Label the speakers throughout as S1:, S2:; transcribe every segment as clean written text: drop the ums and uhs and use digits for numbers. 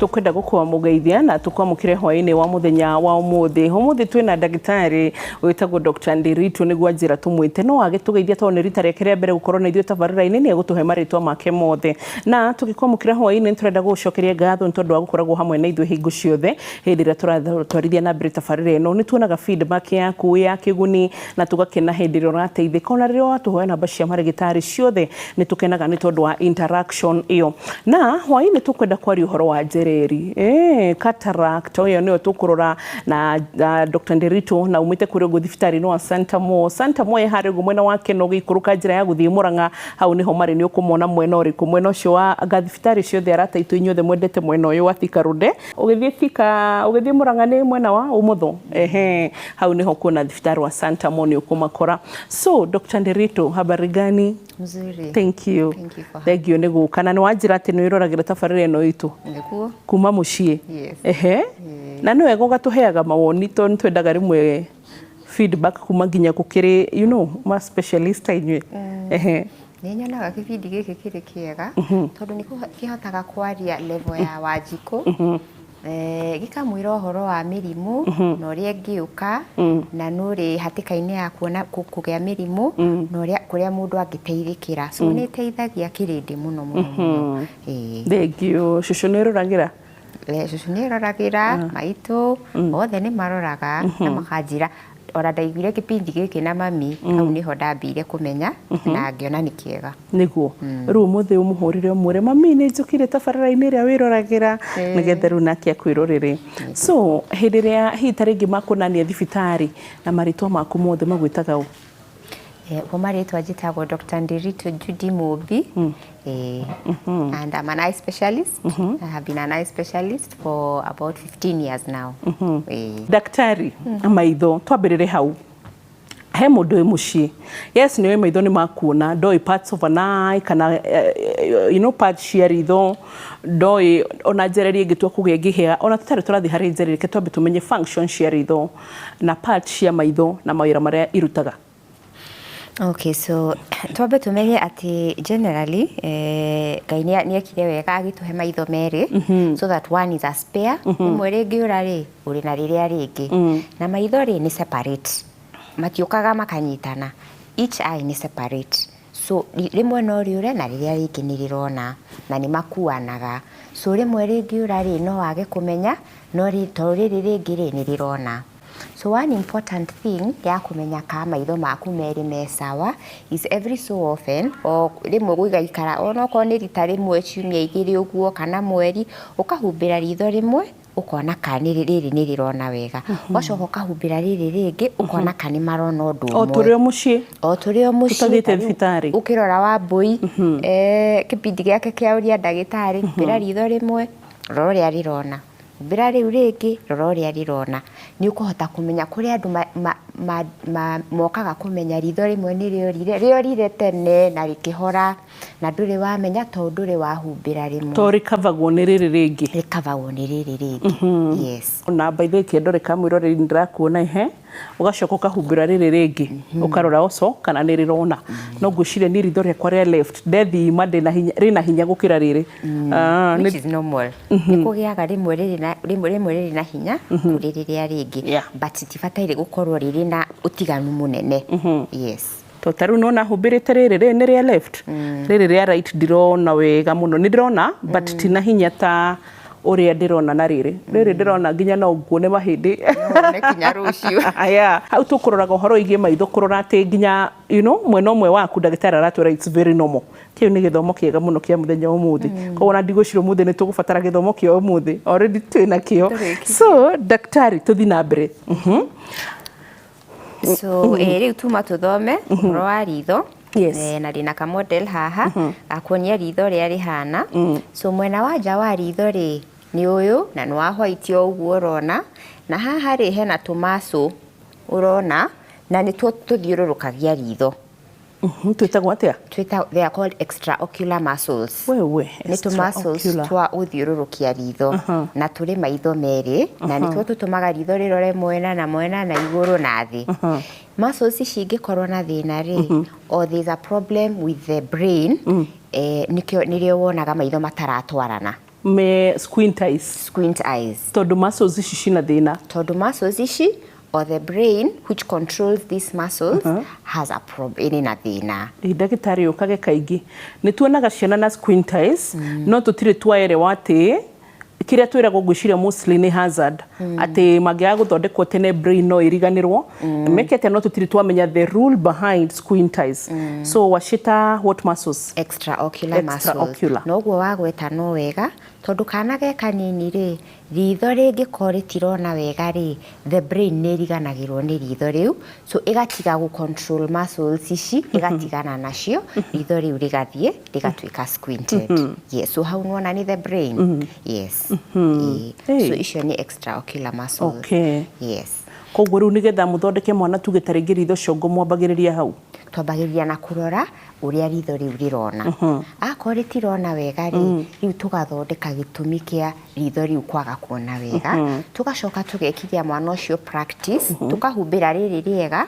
S1: tukwenda gukwa mugeithia na tukwamukire hwaini wa muthenya wa umuthi twina ndagitari witagwo Dr. Ndereti niguo anjira tumwite no age tugeithia to ni rita reke mbere gukorwo na ithuĩ tabarĩra-inĩ ni egutuhe maritwa make mothe na tugikwamukira hwaini turenda gucokeria ngatho ni tondu wa gukoragwo hamwe na ithuĩ hingo ciothe hindi ria turatwarithia na mbere tabarĩra ĩno ni tuonaga feedback yaku ya kiguni na tugakena hindi ria urateithĩka ona riria watuhoya namba cia marigitari ciothe ni tukenaga ni tondu wa interaction iyo na hwaini tukwenda kwaria uhoro wa Njereri cataract oyo niyo tukurora na Dr. Ndereti na umite kuri go thibitari no Santa Mo hari go mwena wake no gikuruka njira ya guthie Murang'a hau niho mari ni ukumona mwena uriku mwena ucio wa gathibitari ciothe arata itu inyothe mwendete mwena uyu wa Thika Road ugithie Murang'a ni mwena wa umutho hau niho kuna thibitari wa Santa Mo ni ukumakora. So Dr. Ndereti, habari gani?
S2: Mzuri.
S1: Thank you ni gukana ni wanjira ati ni wiroragira tabarĩra ĩno itu
S2: niguo
S1: kuma muciĩ.
S2: Yes.
S1: Na no wega gatuheaga mawoni to ntwendaga rimwe feedback kuma nginya gukiri ma specialist inywe.
S2: Ni nyonaga kibindi giki kiri kiega tondu ni kihotaga kwaria level ya Wanjikũ gikamwira uhoro wa mirimu na uria ngiuka na nuri hatikaini ya kuona kugea mirimu na uria kuria mundu angiteithikira so ni teithagia kirindi muno muno.
S1: Thank you. Shushu ni roragira
S2: shushu ni roragira maitu othe ni maroraga na makanjira ora ndaiguire kipindi giki na mami hau niho ndambire kumenya na ngiona ni kiega
S1: niguo ru muthi umuhurire umure mami ni njukire tabarĩra-inĩ ĩrĩa wĩroragira nigetha ru nake akwirorere. So hindi ria hitaringi makunania thibitari na maritwa maku mothe magwitaga u
S2: maritwa njitagwo Dr. Ndereti Judy Mobi and I'm an eye specialist. I have been an eye specialist for about 15 years now.
S1: Daktari maitho twambirire hau he mundu wi mucii yes ni maitho ni makuona ndoi parts of an eye kana parts cia ritho ndoi ona Njereri ingitua kugia ngihea ona tutari turathi hari Njereri ke twambe tumenye function cia ritho na parts cia maitho na mawira maria irutaga.
S2: Okay, so twambe tumenye ati generally Ngai ni ekire wega agituhe maitho meri so that one is a spare imwe ringi urari uri na riria ringi na maitho ri ni separate matiukaga makanyitana, each eye ni separate so rimwe no riure na riria ringi ni rirona na ni makuanaga so rimwe ringi urari no wage kumenya no ri to riri ringi ri ni rirona. So one important thing ya kumenya ka maitho maku meri me sawa is every so often o rimwe guigaikara ona ko ni rita rimwe ciumia igiri uguo kana mweri ukahumbira ritho rimwe ukona kani riri ni rirona wega wacoka ukahumbira riri ringi ukona kani marona undu umwe o turio mucii
S1: tuthiite thibitari
S2: ukirora wa mbui kipindi giake kia uria ndagitari humbira ritho rimwe roro ria rirona humbira riu ringi roro ria rirona ni ukuhota kumenya kuri andu mokaga kumenya ritho rimwe ni riorire tene na rikihora na nduri wamenya to nduri wahumbira rimwe
S1: to rikavagwo ni riri ringi
S2: yes
S1: na by the way kendo rikamwiroreri ndirakuona ugacoka ukahumbira riri ringi ukarora oco kana ni rirona no ngwiciria ni ritho riakwa ria left ndethi mande na hinya rina hinya gukira riri
S2: which is normal ni kugiaga rimwe riri na hinya kuri riria ringi but tifataire gukorwo riri na utiganu munene. Yes
S1: to taru no na humbirite riri ni ria left riri ria right ndirona wega muno ni ndirona but tina hinya ta uria ndirona na riri ndirona nginya no nguone mahindi
S2: ne kinya rucio
S1: hau tukuroraga uhoro igie maitho kurora ati nginya mwena umwe waku ndagitari aratwira it's very normal kiu ni githomo kiega muno kia muthenya umuthi koguo na ndigwicira umuthi ni tugubatara githomo kia umuthi already twina kio. So daktari tuthi na mbere
S2: so riu tuma tuthome uhoro wa ritho na rina ka model haha akuonia ritho ria rihana so mwena wa nja wa ritho ri ni uyu na ni wa white uguo urona na haha ri hena tumaso urona na ni tuthiururukagia ritho
S1: twitagwo atia
S2: they are called extraocular muscles ni muscles twa uthiururukia ritho na turi maitho meri na ni tutumaga ritho rirore mwena na iguru na thi muscles ici ingikorwo na thina ri or there is a problem with the brain nirio wonaga maitho mataratwarana
S1: me squint eyes tondu muscles ici cina thina
S2: tondu muscles ici or the brain which controls these muscles has a problem ina thina.
S1: Ndagitari ukage kaingi ni tuonaga ciana na squint eyes no tutire twaerewa ati kiria twiragwo gwiciria mostly ni hazard ati magiaga guthondekwo tene brain no iriganirwo mekete no tutire twamenya the rule behind squint eyes so washita what muscles
S2: extraocular muscles noguo wagweta no wega tondu kana ge kanini ri ritho ringiko ritirona wega ri the brain ni riganagirwo ni ritho riu so igatiga gu control muscles ici igatigana nacio ritho riu rigathie rigatuika squinted yes so how nona ni the brain yes so icio ni extraocular muscles yes
S1: koguo riu nigetha muthondeke mwana tuge taringi ritho ciongo mwambagiriria hau
S2: twambagiriria na kurora uria ritho riu rirona akorwo ritirona wega riu tugathondeka gitumi kia ritho riu kwaga kuona wega tugacoka tugekithia mwana ucio practice tukahumbira riri riega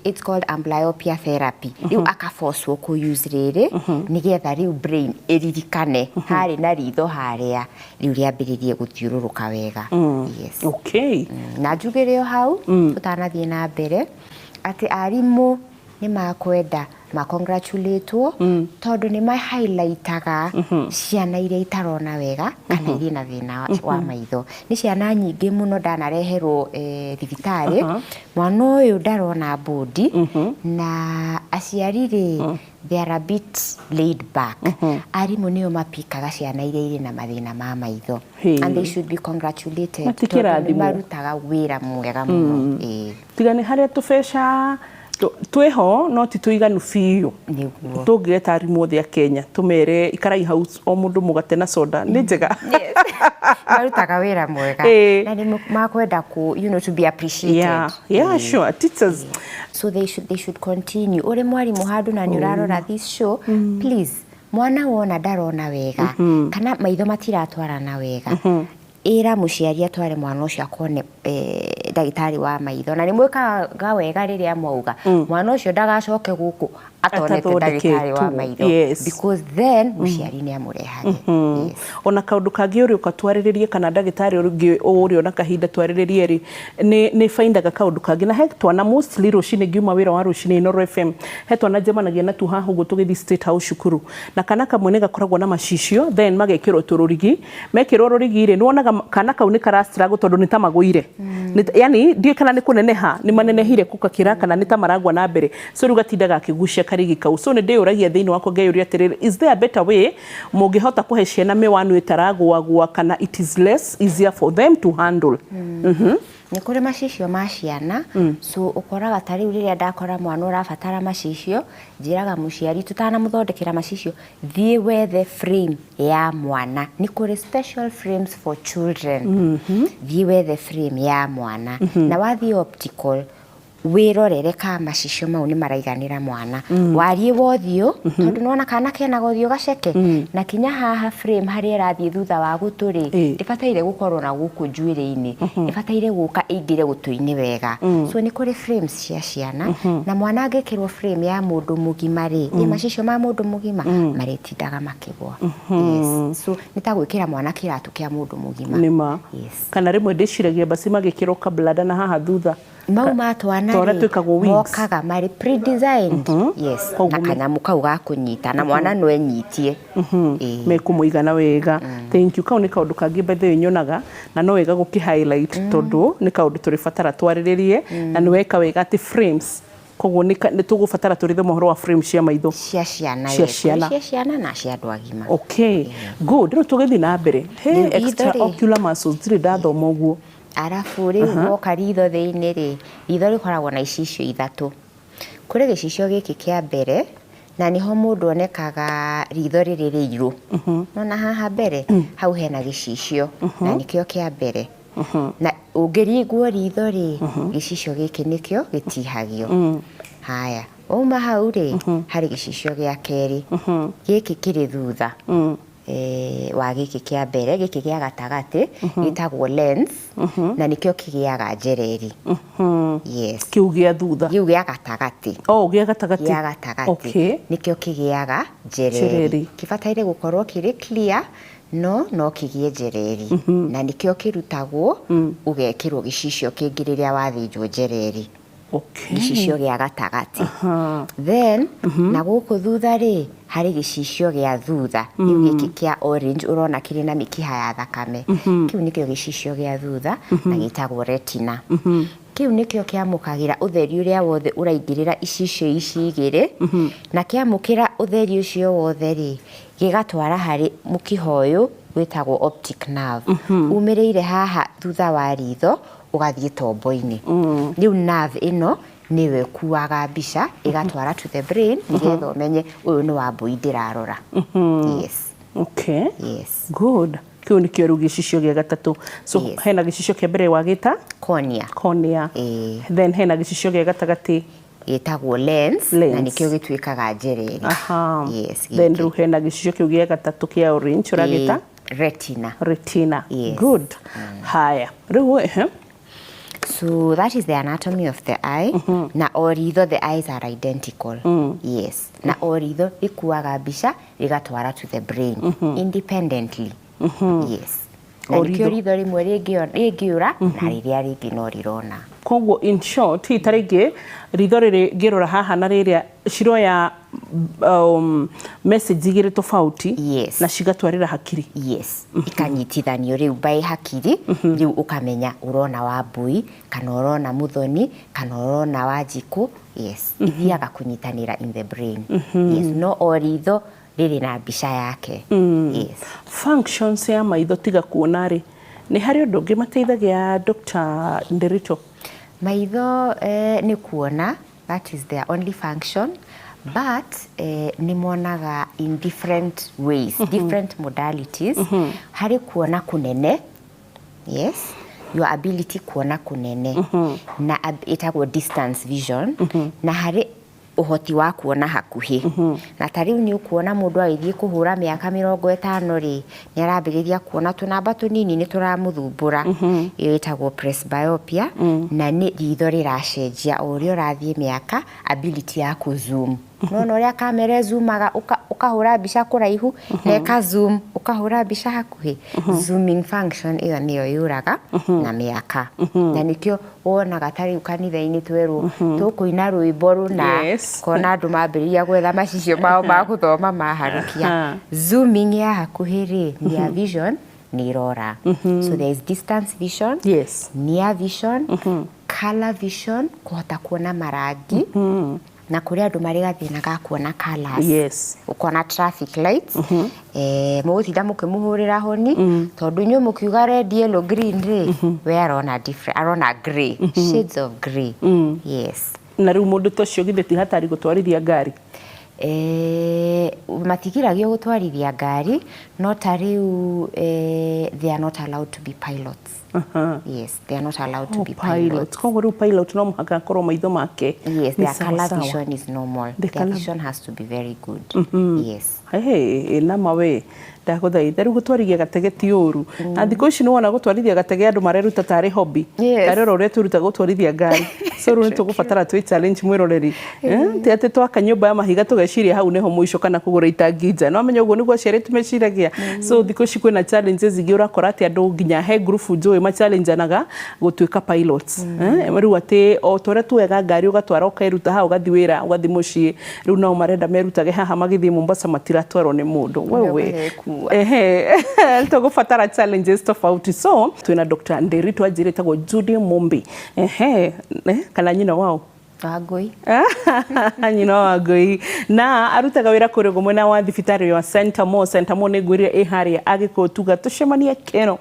S2: it's called amblyopia therapy riu akaforce ku use riri nigetha riu brain iririkane hari na ritho haria riu riambiririe guthiururuka wega yes
S1: okay
S2: na njugire hau tutanathie na mbere ati arimu ni makwenda congratulatewo tondu ni highlightaga ciana iria itarona wega kana iria na thina wa maitho ni ciana nyingi muno ndanareherwo thibitari mwana uyu ndarona body na aciari they are a bit laid back arimu nio mapikaga ciana iria iri na mathina ma maitho and they should be congratulated tondu marutaga wira mwega muno
S1: tigane haria tubesha tweho no tituiganu fiu tungireta arimu othe a Kenya tumere ikarai house o mundu mugate na soda ni njega
S2: marutaga wira mwega na ni makwenda ku to be appreciated
S1: sure teachers
S2: so they should continue ore mwarimu handu na ni urarora this show please mwana wona ndarona wega kana maitho matiratwarana wega ira muciari atware mwana ucio akone ndagitari wa maitho na ni mwikaga wega riria mwauga mwana ucio ndagacoke guku atonete ndagitari wa maitho because then muciari ni amurehage
S1: ona kaundu kangi uri ukatwariririe kana ndagitari uri ona kahinda twariririe ri ni faindaga kaundu kangi na he twana mostly rucini ngiuma wira wa rucini Noro FM he twana njemanagia na tu hahu gutugithi State House cukuru na kana kamwe ni gakoragwo na macicio then magekirwo tururigi mekirwo rurigi ri nuonaga kana kau ni karastra gutondu ni tamagwire yani ndie kana ni kuneneha ni manenehire kukakira kana ni tamaragwa na mbere so rugatindaga akigucia karigi kau so ni ndiuragia thiini wako ngeyuria atiriri is there a better way mungihota kuhe ciana miwanu itaragwa kana it is less easier for them to handle
S2: ni kuri macicio ma ciana so ukoraga tari uriria ndakora mwana urabatara macicio njiraga muciari tutana muthondekera macicio thie wethe frame ya mwana ni kuri special frames for children thie wethe frame ya mwana na wathi optical wirorere ka macicio mau ni maraiganira mwana warie wothio tondu nona kana kena gothio gaceke na kinya haha frame hari rathie thutha wa guturi ndibataire gukorwo na guku njuire-ini ndibataire guka ingire gutu-ini wega so ni kuri frames cia ciana na mwana angekirwo frame ya mundu mugima ri ni macicio ma mundu mugima maretindaga makigwa yes so nitagwikira mwana kiratu kia mundu mugima
S1: nima kana rimwe ndiciragia basi magikirwo kablada na haha thutha
S2: mau matwana mokaga mari pre-designed yes na kanyamu kau gakunyita na mwana no enyitie
S1: mekumuigana wega thank you kau ni kaundu kangi bethe nyonaga na no wega guki highlight tondu ni kaundu turi fatara twariririe na ni weka wega ati frames koguo ni tugubatara turithe mohoro wa frame cia maitho
S2: cia ciana na cia andu agima
S1: okay good no tugethi na mbere extraocular muscles tiri ndathoma uguo
S2: arafu riu woka ritho thiini ri ritho rikoragwo na icicio ithatu kuri gicicio giki kia mbere na niho mundu onekaga ritho riri riiru nona haha mbere hau hena gicicio na nikio kia mbere na ungiringwo ritho ri gicicio giki nikio gitihagio haya uma hau ri hari gicicio gia keri giki kiri thutha wa giki kia mbere giki gia gatagati gitagwo lens na nikio kigiaga njereri yes
S1: kiu gia thutha
S2: kiu gia gatagati
S1: gia gatagati
S2: okay nikio kigiaga njereri kibataire gukorwo kiri clear no kĩgĩe njereri na nĩkĩo kĩrutagwo ũgekĩrwo gĩcicio kĩngĩ rĩrĩa wathĩnjwo njereri. Gĩcicio gĩa gatagatĩ. Then na gũkũ thutha rĩ harĩ gĩcicio gĩa thutha rĩu gĩkĩ kĩa orange ũrona kĩrĩ na mĩkiha ya thakame, kĩu nĩkĩo gĩcicio gĩa thutha na gĩtagwo retina. Kĩu nĩkĩo kĩamũkagĩra ũtheri ũrĩa wothe ũraingĩrĩra icicio ici igĩrĩ, na kĩamũkĩra ũtheri ũcio wothe rĩ gĩgatwara harĩ mũkiha ũyũ wĩtagwo optic nerve, umĩrĩire haha thutha wa ritho ũgathiĩ tombo-inĩ. Rĩu nerve ĩno nĩwe ĩkuaga mbica ĩgatwara to the brain nĩgetha ũmenye ũyũ nĩ Wambui ndĩrarora. Yes.
S1: Okay.
S2: Yes.
S1: Good. Kĩu nĩkĩo rĩu gĩcicio gĩa gatatũ. So hena gĩcicio kĩa mbere wagĩta
S2: cornea.
S1: Cornea. Then hena gĩcicio gĩa gatagatĩ
S2: gĩtagwo lens na nĩkĩo gĩtuĩkaga njereri. Yes.
S1: Then rĩu hena gĩcicio kĩu gĩa gatatũ kĩa orange ũragĩta
S2: retina.
S1: Retina.
S2: Yes.
S1: Good. Haya. Rĩu
S2: so that is the anatomy of the eye. Na o ritho the eyes are identical. Yes. Na o ritho rĩkuaga mbica rĩgatwara to the brain independently. Yes. Na nĩkĩo ritho rĩmwe rĩngĩũra na rĩrĩa rĩngĩ no rĩrona.
S1: Koguo in short hii tarĩngĩ ritho rĩrĩ ngĩrora haha na rĩrĩa ciroya message igĩrĩ tofauti na cigatwarĩra hakiri.
S2: Yes. Ikanyitithanio rĩu by hakiri rĩu ũkamenya ũrona Wambui kana ũrona Muthoni kana ũrona Wanjikũ. Yes. Ithiaga kũnyitanĩra in the brain. Yes. No o ritho rĩrĩ na mbica yake. Yes.
S1: Functions ya maitho tiga kuona rĩ nĩ harĩ ũndũ ũngĩ mateithagia Dr. Nderito?
S2: Maitho nĩ kuona, that is their only function, but nĩ monaga in different ways, different modalities. Harĩ kuona kunene. Yes. Your ability kuona kunene na ĩtagwo distance vision. Na harĩ ũhoti wa kuona hakuhĩ. Na tarĩu nĩ ũkuona mũndũ agĩthiĩ kũhũra mĩaka 50 rĩ nĩ arambĩrĩria kuona tũnamba tũnini nĩ tũramũthumbũra. Ĩyo ĩtagwo presbyopia na nĩ ritho rĩracenjia o ũrĩa ũrathiĩ mĩaka, ability ya kũzoom. Nona ũrĩa kamera zoomaga ũkahũra mbica kũraihu na ĩkazoom ũkahũra mbica hakuhĩ. Zooming function ĩyo nĩyo yũraga na mĩaka. Na nĩkĩo wonaga tarĩu kanitha-inĩ twerwo tũkũina rwĩmbo rũna kona andũ mambĩrĩria gwetha macicio mao ma gũthoma maharũkia. Zooming ya hakuhĩ rĩ near vision nĩ irora. So there is distance vision, near vision, color vision kũhota kuona marangi. Na kũrĩ andũ marĩ gathĩna ga kuona colors. Ũkona traffic lights mũgũtinda mũkĩmũhũrĩra honi tondũ inyuĩ mũkiuga red, yellow, green rĩ we arona different, arona grey, shades of grey. Yes.
S1: Na rĩu mũndũ ta ũcio githĩ ti hatari gũtwarithia ngari?
S2: Matigiragio gũtwarithia ngari no tarĩu they are not allowed to be pilots. Yes, they are not allowed to be pilots.
S1: Koguo rĩu pilot no mũhaka akorwo maitho make.
S2: Yes, their color vision is normal. Their vision has to be very good. Yes.
S1: Hey, nama we ndagũthaitha rĩu gũtwarithia gatege ti ũru. Na thikũ ici nĩ wona gũtwarithia gatege andũ mareruta tarĩ hobby. Tarĩro ũrĩa tũruta gũtwarithia ngari. So rĩu nĩ tũgũbatara twĩ challenge mwĩroreri. Ti atĩ twaka nyũmba ya mahiga tũgeciria hau nĩho mũico kana kũgũra itangi nja. No amenye ũguo nĩguo aciari tumeciragia. So thikũ ici kwĩna challenges ingĩ ũrakora atĩ andũ nginya he group njũĩ ma challengeanaga gũtuĩka pilots. Rĩu atĩ o torĩa tuwega ngari ũgatwara ũkairuta ha ũgathi wĩra ũgathi mũciĩ. Rĩu nao marenda merutage haha magĩthiĩ Mombasa matiratwarwo nĩ mũndũ. Wewe tũgũbatara challenges tofauti. So twĩna Dr. Ndereti anjĩrĩ tagwo Judy Mumbi. Kana nyina wao
S2: Wangui.
S1: Nyina Wangui. Na arutaga wĩra kũrĩ mwena wa thibitarĩ wa Center Mo nĩ ngwĩrĩa ĩharĩa agĩkũtuga tũcemanie keno.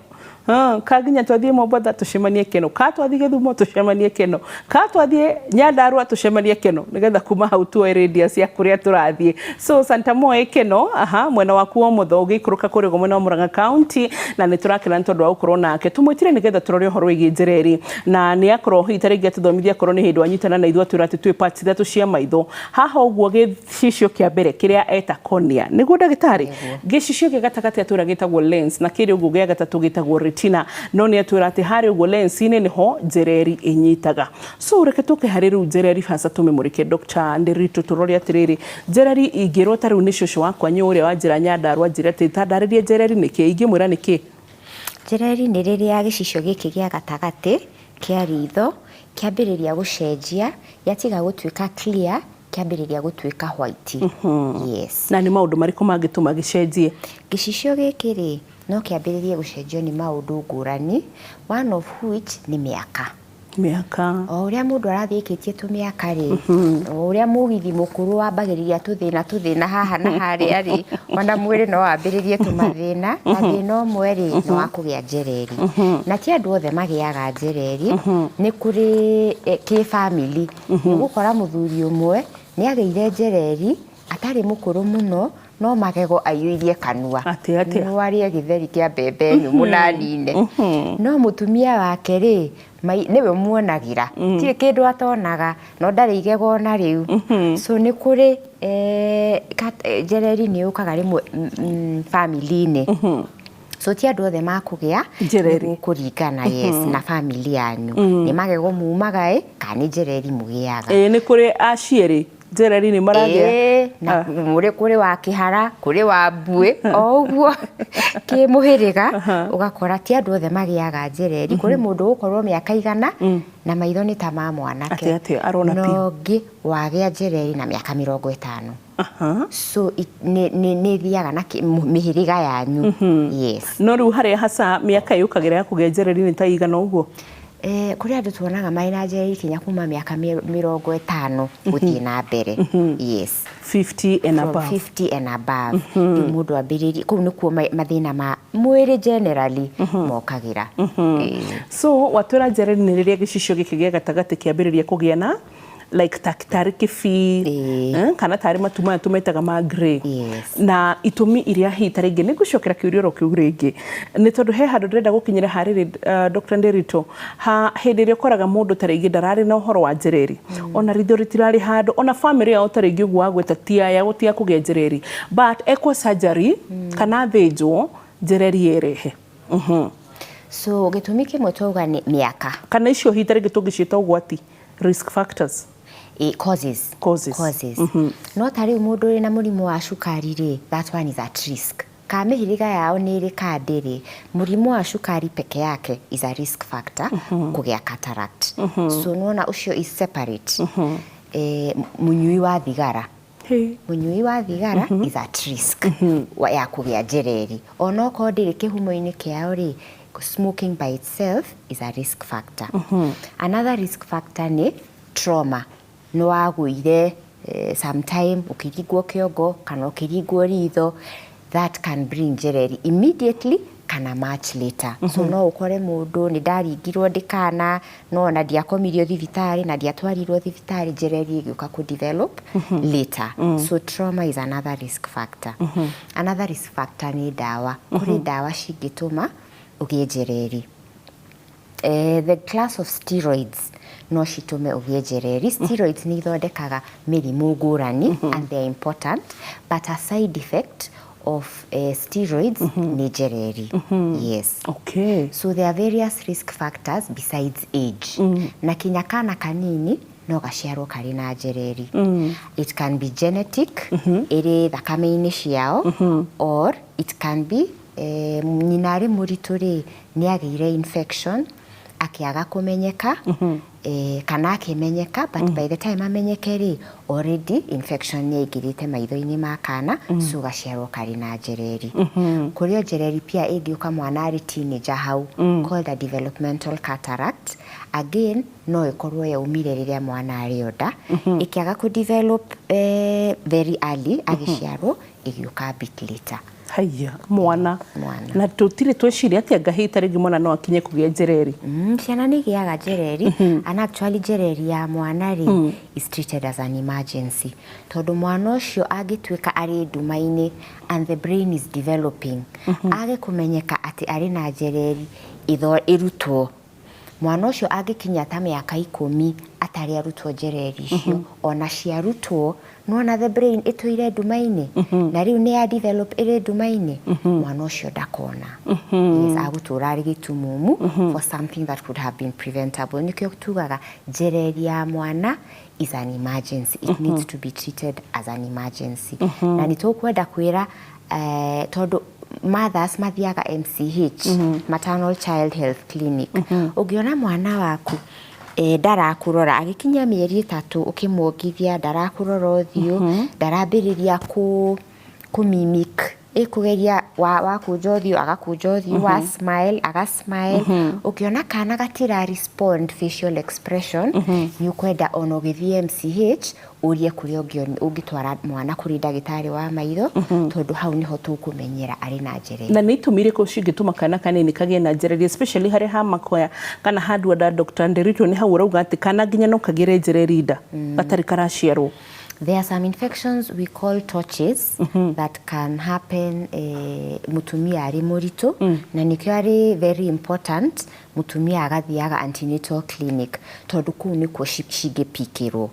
S1: Kaginya twathiĩ Mombasa tũcemanie keno, ka twathiĩ Gĩthumo tũcemanie keno, ka twathiĩ Nyandarua tũcemanie keno, nĩgetha kuma hau tuoe radius ya kũrĩa tũrathiĩ. So Santa Mo keno, mwena waku wa mũtho ũgĩikũrũka kũrĩ mwena wa Murang'a County, na nĩ tũrakena nĩ tondũ wa gũkorwo nake tũmwĩtire nĩgetha tũrore ũhoro wĩgiĩ Njereri, na nĩ akorwo itarĩngĩ atũthomithia korwo nĩ hĩndĩ wanyitana na ithuĩ atwĩra atĩ twĩ parts ithatũ cia maitho. Haha ũguo gĩcicio kĩa mbere kĩrĩa eta cornea nĩguo ndagĩtarĩ, gĩcicio gĩa gatagatĩ atwĩra gĩtagwo lens, na kĩrĩa ũguo gĩa gatatũ gĩtagwo retina no nĩ atwĩra atĩ harĩ ũguo lens-inĩ nĩho Njereri ĩnyitaga. So reke tũke harĩ rĩu Njereri hasa tũmĩmũrĩke Dr. Ndereti tũrore atĩrĩrĩ Njereri ingĩrwo ta rĩu nĩ cũcũ wakwa ũrĩa wa njĩra Nyandarua njĩra atĩ tandarĩrie Njereri nĩkĩ ingĩmwĩra nĩkĩ?
S2: Njereri nĩ rĩrĩa gĩcicio gĩkĩ gĩa gatagatĩ kĩa ritho kĩambĩrĩria gũcenjia yatiga gũtuĩka clear kĩambĩrĩria gũtuĩka white. Yes.
S1: Na nĩ maũndũ marĩkũ mangĩtũma gĩcenjie?
S2: Gĩcicio gĩkĩ rĩ no kĩambĩrĩrie gũcenjio nĩ maũndũ ngũrani, one of which nĩ mĩaka. O ũrĩa mũndũ arathiĩ ĩkĩtie tũmĩaka rĩ, o ũrĩa mũgithi mũkũrũ wambagĩrĩria tũthĩna haha na harĩa rĩ, ona mwĩrĩ no wambĩrĩrie tũmathĩna, na thĩna ũmwe rĩ nĩ wa kũgĩa Njereri. Na ti andũ othe magĩaga Njereri, nĩ kũrĩ kĩ-family. Ũgũkora mũthuri ũmwe nĩ agĩire Njereri atarĩ mũkũrũ mũno no magego aiyũirie kanua. No arĩe gĩtheri kĩa mbembe nyũmũ na nine. No mũtumia wake rĩ nĩwe muonagĩra. Tirĩ kĩndũ atonaga no ndarĩ igego ona rĩu. So nĩ kũrĩ Njereri nĩ yũkaga rĩmwe family-inĩ. So ti andũ othe makũgĩa Njereri kũringana na family yanyu. Nĩ magego mumaga kana nĩ Njereri mũgĩaga.
S1: Nĩ kũrĩ aciĩrĩ Njereri nĩ maragĩa.
S2: Na kũrĩ wa kĩhara, kũrĩ wa mbuĩ, o ũguo kĩmũhĩrĩga ũgakora ti andũ othe magĩaga Njereri. Kũrĩ mũndũ gũkorwo mĩaka igana na maitho nĩ ta ma mwanake. No ũngĩ wagĩa Njereri na mĩaka 50. So nĩ thiaga na mĩhĩrĩga yanyu. Yes.
S1: No rĩu harĩa hasa mĩaka yũkagĩra ya kũgĩa Njereri nĩ ta igana ũguo?
S2: Kũrĩ andũ tuonaga marĩ na Njereri kinya kuma mĩaka 50 gũthiĩ na mbere. Yes.
S1: 50 and above.
S2: 50 and above. Rĩu mũndũ ambĩrĩrie, kũu nĩkuo mathĩna ma mwĩrĩ generally mokagĩra.
S1: So watwĩra Njereri nĩ rĩrĩa gĩcicio gĩkĩ gĩa gatagatĩ kĩambĩrĩria kũgĩa na like tarĩ kĩbii kana tarĩ matu maya tũmetaga ma grey. Na itũmi iria hihi ta rĩngĩ nĩngũcokera kĩũria kĩu rĩngĩ nĩ tondũ he handũ ndĩrenda gũkinyĩra harĩrĩ Dr. Ndereti hĩndĩ ĩrĩa ũkoraga mũndũ ta rĩngĩ ndararĩ na ũhoro wa Njereri ona ritho rĩtirarĩ handũ ona family yao ta rĩngĩ ũguo wagweta ti aya gũtiga kũgĩa Njereri but ekwo surgery kana thĩnjwo Njereri yerehe.
S2: So gĩtũmi kĩmwe twauga nĩ mĩaka
S1: kana icio hihi ta rĩngĩ tũngĩciĩta ũgwati risk factors.
S2: Causes. No ta rĩu mũndũ ũrĩ na mũrimũ wa cukari rĩ, that one is at risk. Ka mĩhĩrĩga yao nĩ ĩrĩ kandĩ mũrimũ wa cukari peke yake is a risk factor kũgĩa cataract. So nona ũcio is separate. Mũnyui wa thigara. Mũnyui wa thigara is at risk ya kũgĩa Njereri. Ona okorwo ndĩrĩ kĩhumo-inĩ kĩao rĩ, smoking by itself is a risk factor. Another risk factor nĩ trauma. Nĩ wagũire sometime ũkĩringwo kĩongo kana ũkĩringwo ritho, that can bring Njereri immediately kana much later. So no ũkore mũndũ nĩ ndaringirwo ndĩkana no ona ndiakomirio thibitarĩ na ndiatwarirwo thibitarĩ Njereri ĩgĩũka ku develop later. So trauma is another risk factor. Another risk factor nĩ ndawa. Kũrĩ ndawa cingĩtũma ũgĩe Njereri. The class of steroids no citume ũgĩe Njereri. Steroids nĩ ithondekaga mĩrimũ ngũrani and they are important, but a side effect of steroids nĩ Njereri. Yes.
S1: Okay.
S2: So there are various risk factors besides age. Na kinya kana kanini no gaciarwo karĩ na Njereri. It can be genetic, ĩrĩ thakame-inĩ ciao, or it can be nyina arĩ mũritũ rĩ nĩ agĩire infection akĩaga kũmenyeka kana akĩmenyeka but by the time amenyeke rĩ already infection nĩ ĩingĩrĩte maitho-inĩ ma kana so gaciarwo karĩ na Njereri. Kũrĩ Njereri pia ĩngĩũka mwana arĩ teenager hau called a developmental cataract. Again no ĩkorwo yaumire rĩrĩa mwana arĩ nda ĩkĩaga ku develop very early agĩciarwo ĩgĩũka bit later.
S1: Haya mwana na tutire tweciria ati angahita rĩngĩ mwana no akinye kũgĩa Njereri.
S2: Ciana nĩ igĩaga Njereri and actually Njereri ya mwana rĩ is treated as an emergency. Tondũ mwana ũcio angĩtuĩka arĩ nduma-inĩ and the brain is developing age kũmenyeka atĩ arĩ na Njereri ĩrutwo. Mwana ũcio angĩkinya ta mĩaka 10 atari arutwo njereri icio ona ciarutwo nona the brain ituire ndumaini na riu ni ya develop ire ndumaini mwana ucio ndakona yes agutura ari gitumumu for something that could have been preventable nikyo tugaga njereri ya mwana is an emergency. It needs to be treated as an emergency. Na nitukwenda kwira tondu mothers mathiaga MCH maternal child health clinic ugiona mwana waku ndarakurora agikinya mieri 3 ukimwongithia ndarakurora uthio ndarambiriria kumimic ikugeria wakunja uthio agakunja uthio wa smile agasmile ukiona kana gatira respond facial expression ni ukwenda ono githie MCH urie kuri ungitwara mwana kuri ndagitari wa maitho tondu hau niho tukumenyera ari na njereri
S1: na nitumire ko cingituma kana kanini kagie na njereri especially hari ha makoya kana handu da Dr. Ndereti ni hau urauga ati kana nginya no kagire njereri nda batari karaciarwo.
S2: There are some infections we call torches that can happen mutumia ari muritu na nikyo ari very important mutumia agathiaga antenatal clinic tondu kuu nikuo cingipikirwo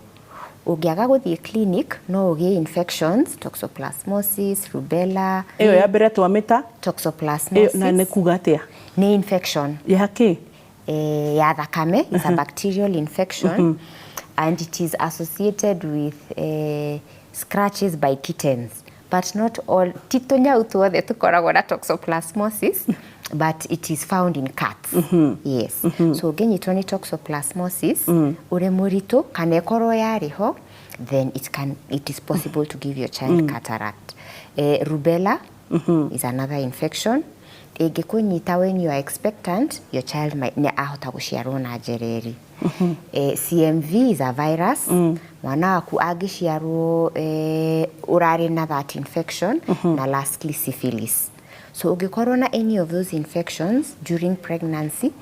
S2: ugiaga guthie clinic no ugie infections toxoplasmosis rubella
S1: iyo ya mbere twamita
S2: toxoplasmosis
S1: na nikuga atia
S2: ni infection
S1: yake
S2: ya thakame is a bacterial infection and it is associated with scratches by kittens but not all titonya utwothe tukoragwo na toxoplasmosis but it is found in cats yes so genyitwo ni toxoplasmosis ure muritu kana ekorwo yariho then it is possible to give your child cataract. Rubella is another infection ingikunyita when you are expectant your child might ne ahota guciarwo na njereri. CMV is a virus mwana waku agiciarwo urari na that infection na lastly syphilis. So ugikorwo na any of those infections during pregnancy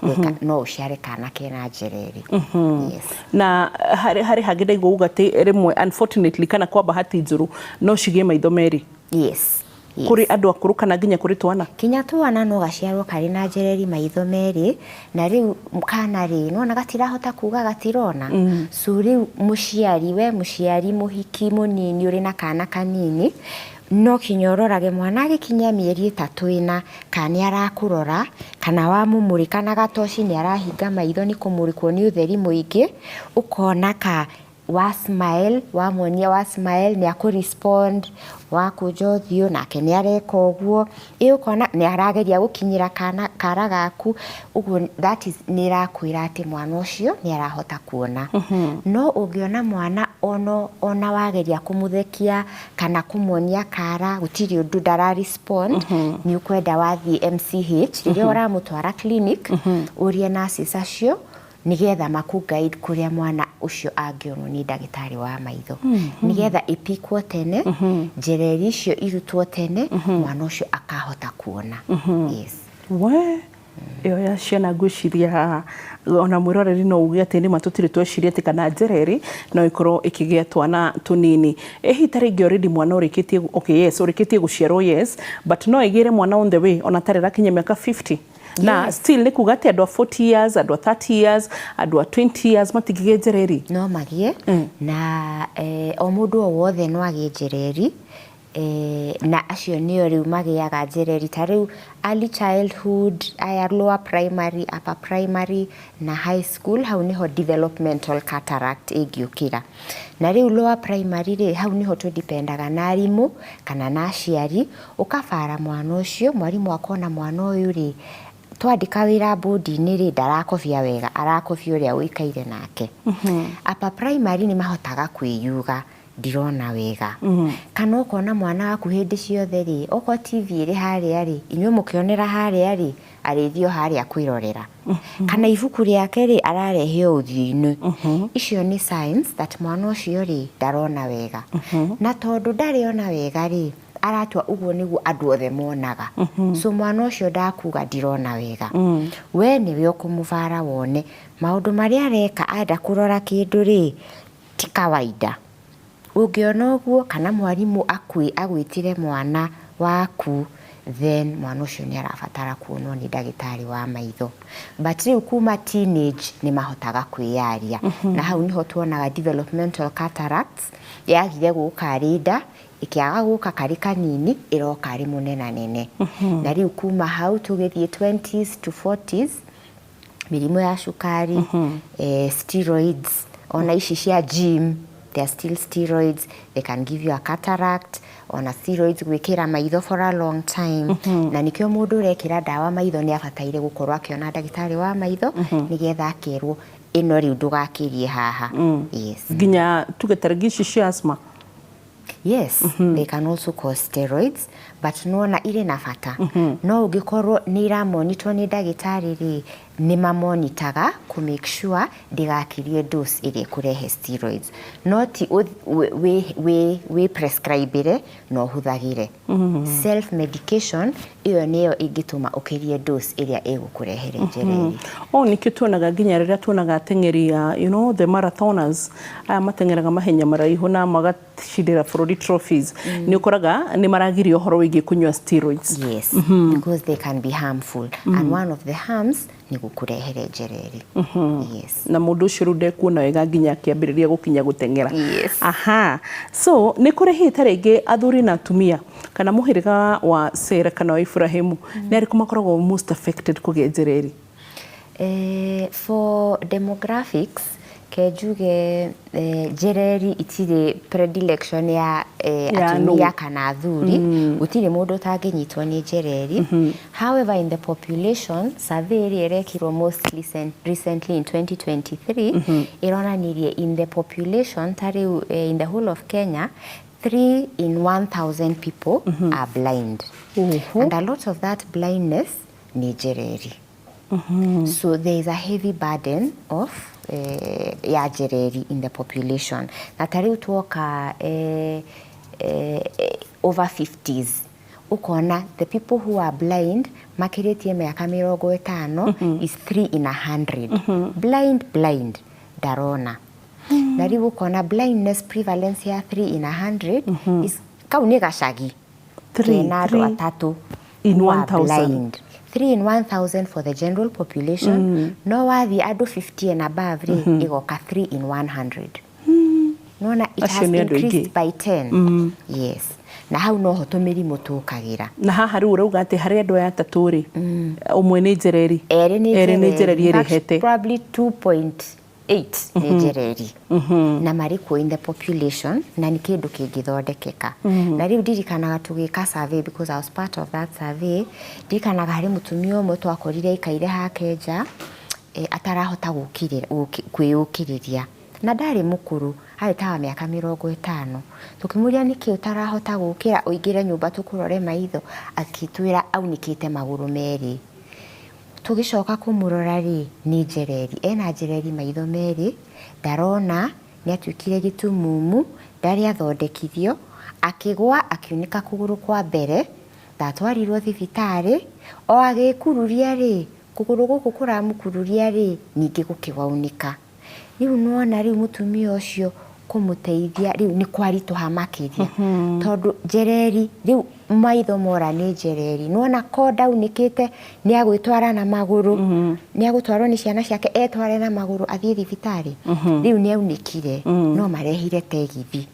S2: no uciare kana kena njereri. Yes.
S1: Na hari hagida iguga te rimwe unfortunately kana kwa bahati njuru no cigie maitho meri.
S2: Yes.
S1: Kuri andu akuru kana nginya kuri twana
S2: kinya twana no gaciarwo kari na njereri maitho meri na riu kana ri nona gatirahota kuga gatirona so riu muciari muhiki munini uri na kana kanini no kinyororage mwana agikinya mieri 3 ina kana arakurora kana wamumuri kana gatoci ni arahinga maitho ni kumurikwo ni utheri muingi ukona ka wa smile wamonia wa smile ni akurespond wakunja uthio nake ni areka uguo ukona ni arageria gukinyira kana karagaku uguo that is ni rakwira ati mwana ucio ni arahota kuona no ungiona mwana ona wageria kumuthekia kana kumonia kara gutiri undu ndara respond ni ukwenda wathi MCH riria uramutwara clinic urie nurses acio nigetha maku guide kuria mwana ucio angionwo ni ndagitari wa maitho nigetha ipikwo tene njereri icio irutwo tene mwana ucio akahota kuona. Yes
S1: we iyo ya ciana ngwiciria ona mwiroreri no uge ati ni matutire tweciria ati kana njereri no ikorwo ikigia twana tunini ihita ringi already mwana urikitie okay yes urikitie guciarwo yes but no igire mwana on the way ona tarera kinya miaka 50 na still nikuga ati andu 40 years andu 30 years andu 20 years matigige njereri
S2: no magie na o mundu o wothe no agie njereri na acio nio riu magiaga njereri ta riu early childhood aya lower primary upper primary na high school hau niho developmental cataract igiukira na riu lower primary ri hau niho tu dependaga na arimu kana na aciari ukabara mwana ucio mwarimu akona mwana uyu ri twandika wira bodi ni ri ndarakofia wega arakofia uria uikaire nake upper primary ni mahotaga kwiyuga ndirona wega kana ukona mwana waku hindi ciothe ri oko TV ri haria ri inywe mukionera haria ri arithio haria kwirorera kana ibuku riake ri ararehio uthio-ini icio ni signs that mwana ucio ri ndarona wega na tondu ndariona wega ri aratwa uguo niguo andu othe monaga so mwana ucio ndakuga ndirona wega we niwe ukumuvara wone maundu maria areka ada kurora kindu ri ti kawaida ungiona uguo kana mwarimu agwitire mwana waku then mwana ũcio nĩ arabatara kuonwo nĩ ndagĩtarĩ wa maitho. But rĩu kuma teenage nĩ mahotaga kwĩyaria. Na hau niho tuonaga developmental cataracts yagire gũka rĩnda ikiaga gũka karĩ kanini ĩroka arĩ mũnenanene. Na rĩu kuma hau tũgĩthiĩ 20s to 40s mĩrimũ ya cukari, steroids, ona ici cia gym, they are still steroids, they can give you a cataract, ona steroids gwĩkĩra maitho for a long time. Na nĩkĩo mũndũ ũrekĩra ndawa maitho nĩ abataire gũkorwo akĩona ndagĩtarĩ wa maitho nĩgetha akerwo ĩno rĩu ndũgakĩrie haha. Yes.
S1: Nginya tugetaragi ici cia asthma.
S2: Yes, they can also cause steroids, but nuona ile na bata. No ũngĩkorwo nĩ iramonitwo nĩ ndagĩtarĩ rĩ, nĩ mamonitaga ku make sure ndigakirie dose ĩrĩa kũrehe steroids. Not we prescribe no hũthagĩre. Self medication iyo nĩyo ingĩtũma ũkirie dose ĩrĩa ĩgũkũrehere njereri.
S1: Nĩkĩo tuonaga nginya rĩrĩa tuonaga ateng'eri the marathoners aya mateng'eraga mahenya maraihu na magacindĩra bũrũri trophies, nĩ ũkoraga nĩ maragirio ũhoro wĩgiĩ kũnyua steroids.
S2: Yes, because they can be harmful. And one of the harms ni gũkũrehere njereri. Yes.
S1: Na mũndũ ũcio rĩu ndekuona wega nginya akĩambĩrĩria gũkinya gũteng'era.
S2: Yes.
S1: So nĩ kũrĩ hĩta rĩngĩ athuri na atumia kana mũhĩrĩga wa Sarah kana wa Ibrahimu nĩ arĩkũ makoragwo most affected kũgĩa njereri?
S2: For demographics kejuge njereri itirĩ predilection ya atumia kana athuri, gũtirĩ mũndũ ũtangĩnyitwo nĩ njereri. However, in the population, survey ĩrĩa ĩrekirwo most recently in 2023 ironanirie in the population tarĩu in the whole of Kenya 3 in 1,000 people are blind. And a lot of that blindness ni njereri. So there is a heavy burden of ya njereri in the population. Na tarĩu tuoka over 50s ukona the people who are blind makĩrĩtie mĩaka 50 is 3 in 100. Blind darona. Na rĩu ukona blindness prevalence ya 3 in 100 is kau nĩ gacagi 3 in 1,000. 3 in 1,000 for the general population. No wathi andũ 50 and above igoka 3 in 100. Nona it has increased by 10. Yes. Na hau noho tũmĩrimũ tũkagira. Na
S1: haha rĩu urauga atĩ harĩ andũ aya atatũ rĩ, ũmwe nĩ njereri. Erĩ nĩ njereri ĩrehete.
S2: Probably 2.8 nĩ njereri. Na marĩkuo in the population na nĩ kĩndũ kĩngĩthondekeka. Na rĩu ndirikanaga tũgĩka survey because I was part of that survey. Ndirikanaga harĩ mũtumia ũmwe twakorire aikaire hake nja atarahota kwĩyũkĩrĩria. Na ndarĩ mũkũrũ, harĩ ta wa mĩaka 50. Tũkĩmũria nĩkĩ ũtarahota gũkĩra ũingĩre nyũmba tũkũrore maitho, akĩtwĩra aunĩkĩte magũrũ merĩ. Tũgĩcoka kũmũrora rĩ, nĩ njereri. Ena njereri maitho merĩ, ndarona, nĩ atuĩkire gĩtumumu, ndarĩ athondekithio, akĩgwa akiunĩka kũgũrũ kwa mbere, ndatwarirwo thibitarĩ, o agĩkururia rĩ, kũgũrũ gũkũ kũramũkururia rĩ, ningĩ gũkĩgwaunĩka. Rĩu nuona rĩu mũtumia ũcio kũmũteithia rĩu nĩ kwaritũha makĩria. Tondũ njereri rĩu maitho mora nĩ njereri. Nuona konda unĩkĩte nĩ agwĩtwara na magũrũ, nĩ agũtwarwo nĩ ciana ciake etware na magũrũ athiĩ thibitarĩ. Rĩu nĩ aunĩkire no marehire tegithi.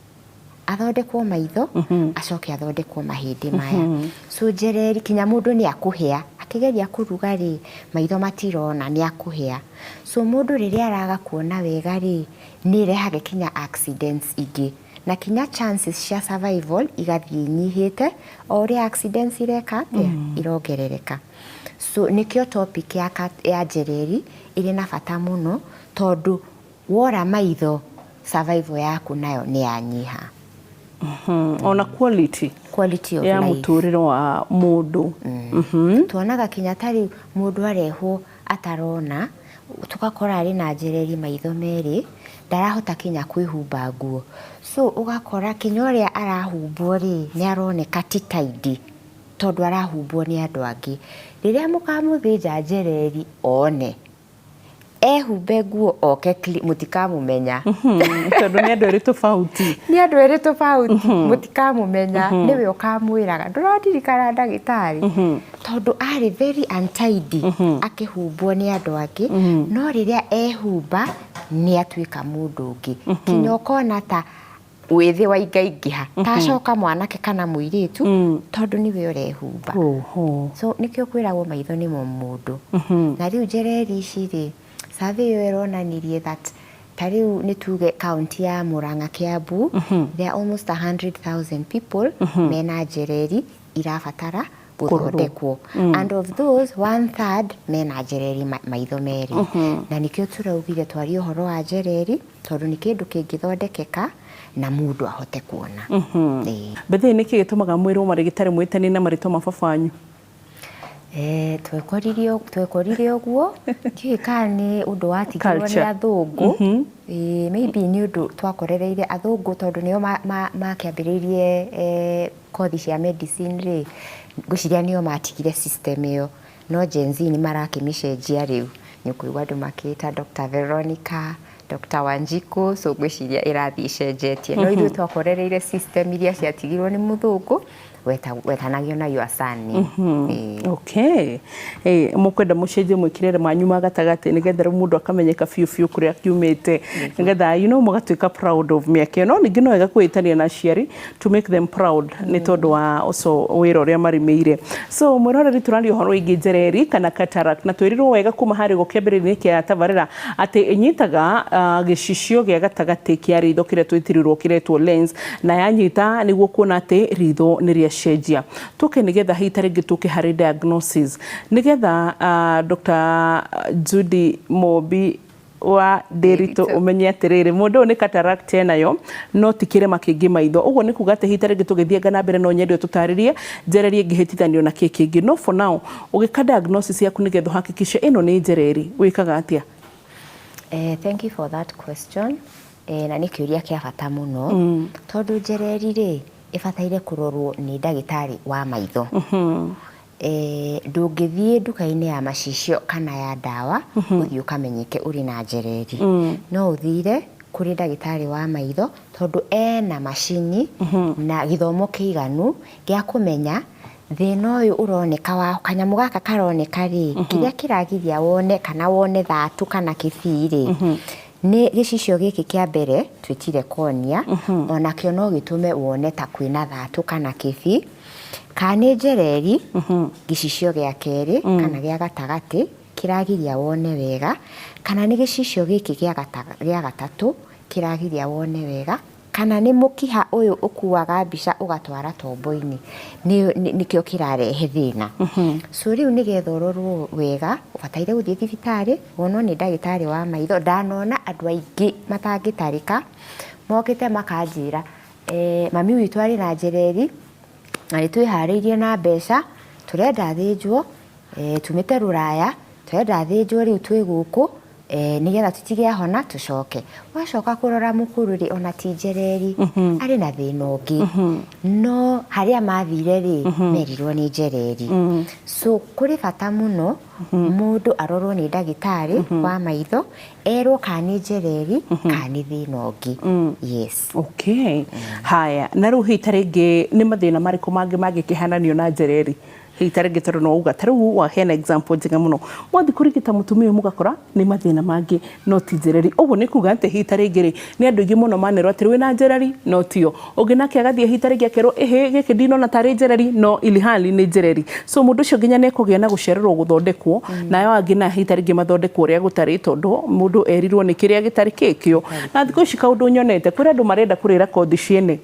S2: Athondekwo maitho, acoke athondekwo mahĩndĩ maya. So njereri kinya mũndũ nĩ akũhĩa. Akĩgeria kũruga rĩ, maitho matirona nĩ akũhĩa. So mũndũ rĩrĩa araga kuona wega rĩ, nĩ irehaga kinya accidents ingĩ. Na kinya chances cia survival igathiĩ inyihĩte, o ũrĩa accidents ireka irongerereka. So nĩkĩo topic ya njereri ĩrĩ na bata mũno, tondũ wora maitho survival yaku nayo nĩ yanyiha.
S1: Ona quality
S2: of
S1: ya
S2: life
S1: mũtũrĩre wa mũndũ.
S2: Tuonaga kinya tarĩ mũndũ arehwo atarona, tũgakora arĩ na njereri maitho merĩ, ndarahota kinya kwĩhumba nguo. So ugakora kinya ũrĩa arahumbwo rĩ, nĩ aroneka ti tidy, tondũ arahumbwo nĩ andũ angĩ. Rĩrĩa mũkamũthĩnja njereri one, ehumbe nguo oke mutikamumenya
S1: tondu ni andu eri tofauti
S2: mutikamumenya niwe ukamwiraga ndurondirikana ndagitari tondu ari very untidy akihumbwo ni andu angi no riria ehumba ni atuika mundu ungi kinya ukona ta withi wa ingaingiha tacoka mwanake kana muiritu tondu niwe urehumba so nikio kwiragwo maitho ni mo mundu na riu Njereri iciri survey yo ironanirie that tariu nituge county ya Murang'a Kiambu there are almost 100,000 people mena Njereri irabatara guthondekwo and of those 1/3 mena Njereri maitho meri na nikio turaugire twari uhoro wa Njereri tondu ni kindu kingithondekeka na mundu ahote kuona bethe
S1: niki gitumaga mwiro marigitari mwitani na marito mababanyu
S2: twekoririe uguo kikani undu watigirwo ni athungu maybe ni undu twakorereire athungu tondu nio makiambiririe kothi cia medicine ri guciria nio matigire system iyo no Gen Z ni marakimishenjia riu nyukuigwa andu makita Dr. Veronica Dr. Wanjiku so gwiciria irathi cenjetie no ithu twakorereire system iria ciatigirwo ni muthungu wetanagio na yuasani
S1: okay mukwenda mucenjie mwikirere manyuma gatagati nigetha mundu akamenyeka fiu kuria kiumite nigetha mugatuika proud of miake no ningi no wega kwitania na ciari to make them proud ni tondu wa also wira uria marimeire so mwiroreri turari uhoro ingi Njereri kana cataract na twirirwo wega kuma hari gukembere kia tabarira ati inyitaga gicicio gia gatagati kia ritho kiria twitirirwo kiretwo lens na yanyita niguo kuona ati ritho ni cenjia tuke nigetha hitaringi tuke hari diagnosis nigetha Dr. Judy Mobi wa Ndereti umenye atiriri mundu ni cataract enayo no tikirema kingi maitho uguo ni kuga ati hitaringi tugithie na mbere no nyendio tutaririe Njereri ngihitithanio na kingi no for now ugika diagnosis yaku nigetha hakikisha ino ni Njereri wikaga atia
S2: thank you for that question na ni kiuria kia bata muno tondu Njereri ri ibataire kurorwo ni ndagitari wa maitho ndungithie nduka-ini ya macicio kana ya dawa uthio kamenyeke uri na Njereri no uthire kuri ndagitari wa maitho tondu ena macini na githomo kiiganu gia kumenya thina uyu uroneka wa kanyamu gaka karoneka ri kiria kiragiria wone kana wone thatu kana kibiri ni gicicio giki kia mbere twitire konia ona kio no gitume wone ta kwina thatu kana kibi kana Njereri gicicio gia keri kana gia gatagati kiragiria wone wega kana ni gicicio giki gia gatatu kiragiria wone wega kana ni mukiha uyu ukuaga mbica ugatwara tombo-ini nikio kirarehe thina so riu nigetha urorwo wega ubataire guthie thibitari wonwo ni ndagitari wa maitho ndanona andu aingi matangitarika mokite makanjira mami witu ari na Njereri na nitwihariirie na mbeca turenda thinjwo tumite Ruraya turenda thinjwo riu twi guku nigetha tutigia hona tucoke wacoka kurora mukuru ri ona ti Njereri ari na thina ungi no haria mathire ri merirwo ni Njereri so kuri bata muno mundu arorwo ni ndagitari wa maitho erwo kani Njereri kani thina ungi yes
S1: okay haya na ru hitaringi ni mathina mariku mangi kihananio na Njereri hitaringi tondu no uga taru wa hena example njega muno mwathi kurigita mutumia mugakora ni mathina mangi no ti Njereri uguo ni kuga ante hitaringi ri ni andu ingi muno manerwo ati wi na Njereri no tio ungi nake agathie hitaringi akerwo giki ndino na tari Njereri no ilihali ni Njereri so mundu ucio nginya ne kugia na gucererwo guthondekwo nayo angi na hitaringi mathondekwo ria gutari tondu mundu erirwo ni kiria gitari kikio na thiko cika undu nyonete kuri andu marenda kurira kothi ciene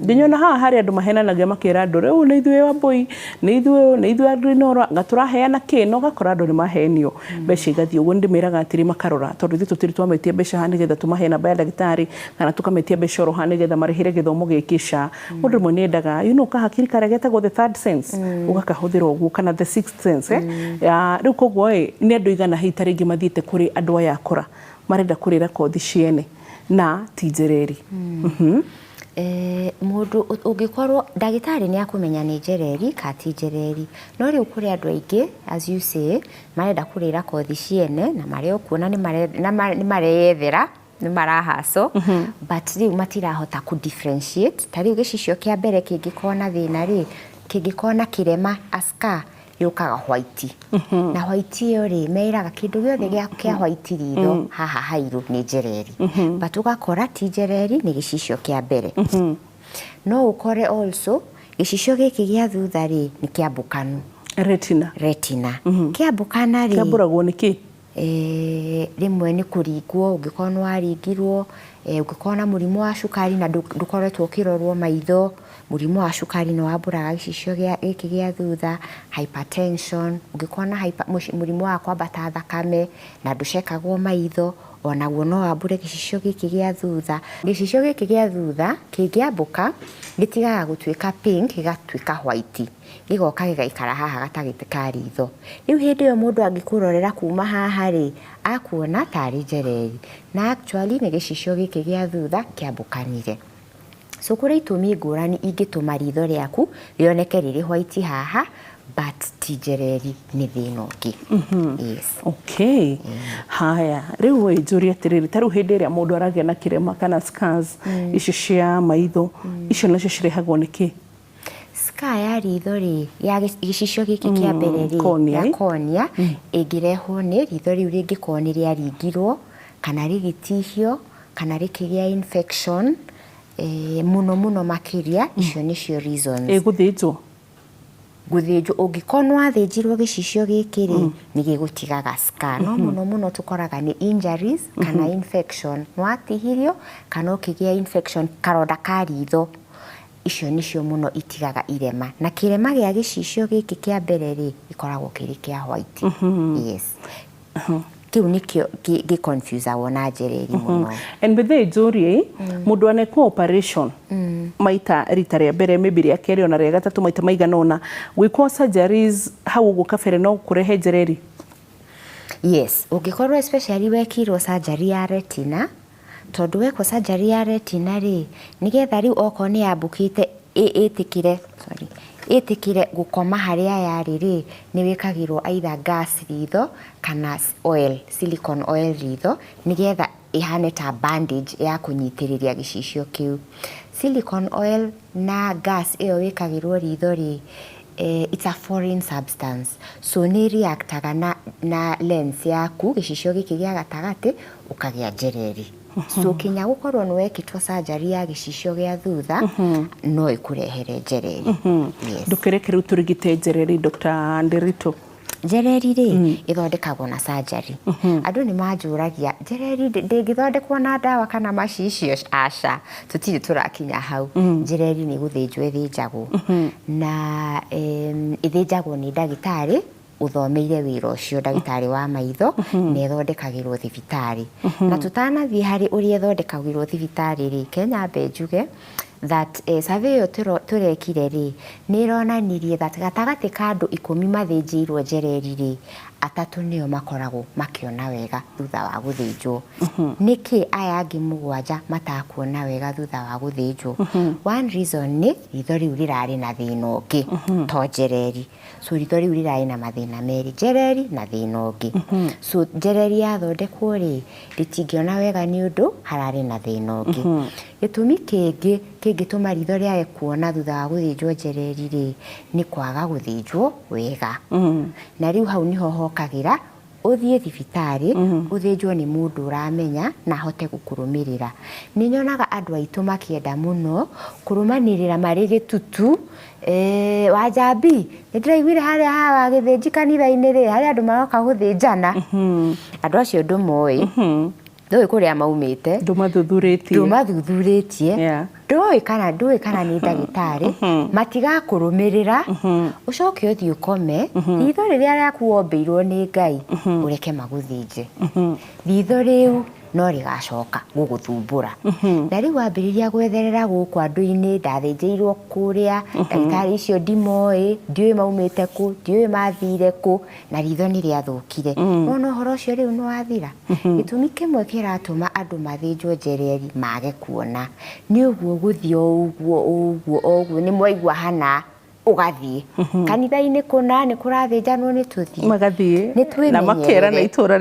S1: ndinyona haha hari andu mahenanagia makira andu riu ni ithuĩ wa boy ni ithuĩ andu inora gaturaheana kino gakora andu ni mahenio mbeca igathie uguo ndimiraga atiri makarora tondu ithuĩ tutiri twametie mbeca hani getha tumahe namba ya ndagitari kana tukametia mbeca oro hani getha marihire githomo gikisha mundu mwe ni endaga kahakiri karia getagwo the third sense ugakahuthira uguo kana the sixth sense riu koguo ni andu igana hitaringi mathiite kuri andu aya akora marenda kurira kothi ciene na ti Njereri
S2: Mundu ungikorwo ndagitari ni akumenya ni njereri kati njereri no riu kuri andu aingi as you say marenda kurira kothi ciene na mario kuona ni mareyethera ni marahaso but riu matirahota ku differentiate tari gicicio kia mbere kingikona thina ri kingikona kirema aska yukaga white na white iyo ri meiraga kindu giothe kia white ritho haha hairu ni njereri but ugakora ti njereri ni gicicio kia mbere no ukore also gicicio giki gia thutha ri ni kia bukanu retina kia bukana ri
S1: kiamburagwo niki
S2: rimwe ni kuringwo ungikona waringirwo ungikona murimu wa cukari na ndukoretwo kirorwo maitho murimu wa cukari no wamburaga gicicio giki gia thutha hypertension ungikona murimu wa kwambata thakame na nducekagwo maitho onaguo no wambure gicicio giki gia thutha gicicio giki gia thutha kingiambuka gitigaga gutuika pink gigatuika white gigoka gigaikara haha gatagite ka ritho riu hindi yo mundu angikurorera kuma haha ri akuona tari njereri na actually ni gicicio giki gia thutha kiambukanire so kuri itumi ngurani ingituma ritho riaku rioneke riri white haha but ti njereri ni thina ungi yes
S1: okay haya riu ijuri atiriri taru hindi ria mundu aragia na kirema kana scars icio cia maitho icio nacio cirehagwo niki
S2: scar ya ritho ri ya gicicio giki kia mbere ri ya konia ingirehwo ni ritho riu ringikoo ni ria ringirwo kana rigitihio kana rikigia infection muno makiria icio nicio reasons
S1: guthinjwo
S2: ungikonwa thinjirwo gicicio giki ri ni gigutigaga scar no muno tukoraga ni injuries kana infection nwatihirio kana ukigia infection karonda ka ritho icio nicio muno itigaga irema na kirema gia gicicio giki kia mbere ri ikoragwo kiri kia white yes kiu nikio gi confuse awona njereri muno
S1: and with the injury mundu aneko operation maita rita ria mbere maybe ria keri ona ria gatatu maita maigana ona gwikwo surgeries hau gukabere no kurehe njereri
S2: yes ugikorwo especially wekirwo surgery ya retina tondu wekwo surgery ya retina ri nigetha riu oko ni yambukite itikire gukoma haria yari ri ni wikagirwo either gas ritho kana oil silicone oil ritho nigetha ihane ta bandage ya kunyitiriria gicicio kiu silicone oil na gas iyo wikagirwo ritho ri it's a foreign substance so ni reactaga na lens yaku gicicio giki gia gatagati ukagia njereri so kinya gukorwo no wekitwo surgery ya gicicio gia thutha no ikurehere njereri yes
S1: ndukereke riu turigite njereri Dr. Nderito
S2: njereri ri ithondekagwo na surgery andu ni manjuragia njereri ndingithondekwo na dawa kana macicio aca tutiri turakinya hau njereri ni guthinjwo ithinjagwo na ithinjagwo ni ndagitari uthomeire wira ucio ndagitari wa maitho ne thondekagirwo thibitari na tutanathie hari uria thondekagirwo thibitari ri Kenya benjuge that survey turekire ri ni ronanirie that gatagati ka andu 10 mathinjirwo njereri ri atatu nio makoragwo makiona wega thutha wa guthinjwo niki aya angi 7 matakuona wega thutha wa guthinjwo one reason ni ritho riu rirari na thina ungi to njereri so ritho riu rirari na mathina meri njereri na thina ungi so njereri yathondekwo ri ritingiona wega ni undu harari na thina ungi gitumi kingituma ritho riage kuona thutha wa guthinjwo njereri ri ni kwaga guthinjwo wega na riu hau niho hokagira uthie thibitari uthinjwo ni mundu uramenya na hote gukurumirira ni nyonaga andu aitu makienda muno kurumanirira mari gitutu wajambi ndiraiguire haria hawa githinji kanitha-ini ri haria andu maroka guthinjana andu acio ndumoi ndoi kuria maumite ndumathuthuritie ndoi kana ni ndagitari matigakurumirira ucoke uthii ukome ritho riria riaku wombeirwo ni Ngai ureke maguthinje ritho riu no rigacoka guguthumbura na riu wambiriria gwetherera guku andu-ini ndathinjirwo kuria ndagitari icio ndimoi ndiui maumite ku ndiui mathire ku na ritho ni riathukire no horo ucio riu ni wathira gitumi kimwe kiratuma andu mathinjwo Njereri mage kuona ni uguo guthio uguo ni mwaigua hana ugathie kanitha-ini kuna ni kurathinjanwo ni tuthie
S1: magathie na makera na itura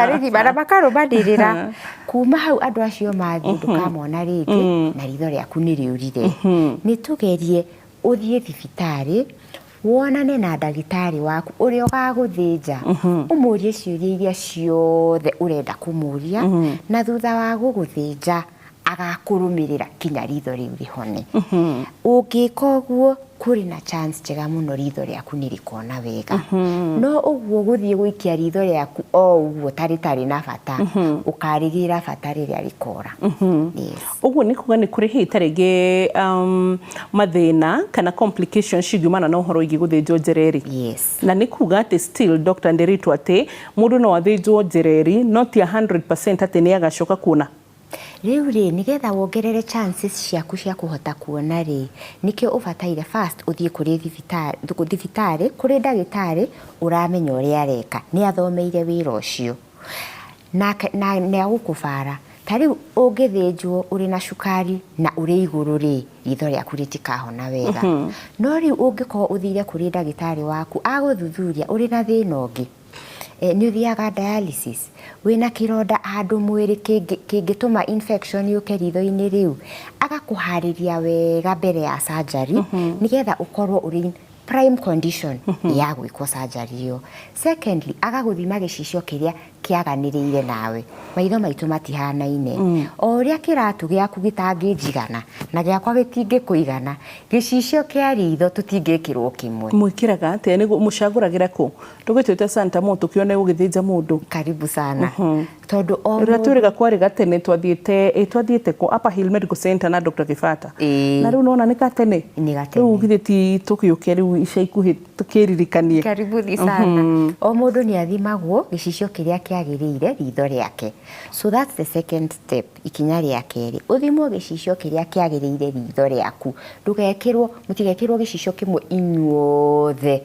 S1: rigima
S2: na makarumanirira kuma hau andu acio mathie ndukamona ringi na ritho riaku ni riurire ni tugerie uthie thibitari wonane na ndagitari waku uria ugaguthinja umurie ciuria iria ciothe urenda kumuria na thutha wa guguthinja agakurumirira kinya ritho riu rihone ungika uguo kuri na chance njega muno ritho riaku ni rikona wega no uguo guthie guikia ritho riaku uguo taritari na bata ukarigira bata riria rikora
S1: uguo ni kuga ni kuri hitaringi mathina kana complications ciumana na uhoro igi guthinjwo Njereri na ni kuga ati still Dr. Ndereti ati mundu no athinjwo Njereri not 100% ati ni agacoka kuona
S2: riu nigetha wongerere chances ciaku cia kuhota kuona nikio ubataire first uthie kuri thibitari kuri ndagitari uramenya uria areka ni athomeire wira ucio na ni agukubara tari ungithinjwo uri na cukari na uri iguru ritho riaku ritikahona wega no riu ungikorwo uthire kuri ndagitari waku aguthuthuria uri na thina ungi ni uthiaga dialysis wina kironda handu mwiri kingituma infection yuke ritho-ini riu agakuhariria wega mbere ya surgery nigetha ukorwo uri prime condition ya gwikwo surgery iyo secondly agaguthima gicicio kiria kiaganirire nawe maitho maitu matihanaine uria kiratu giaku gitangijigana na giakwa gitingikuigana gicicio kia ritho tutingikirwo kimwe
S1: mwikiraga ate ni mucaguragira ku tugitwite Santa Moto kione gugithinja mundu
S2: karibu sana tondu
S1: raturiga kwari gatene twathiete ku Upper Hill Medical Center na Dr. Kifata na riu nona ni gatene riu githiti tukiuke riu ica ikuhi tukiririkanie
S2: karibu sana o mundu ni athimagwo gicicio kiria kiagirire ritho riake so that's the second step ikinya ria keri uthimwo gicicio kiria kiagirire ritho riaku ndugekirwo mutigekirwo gicicio kimwe inyuothe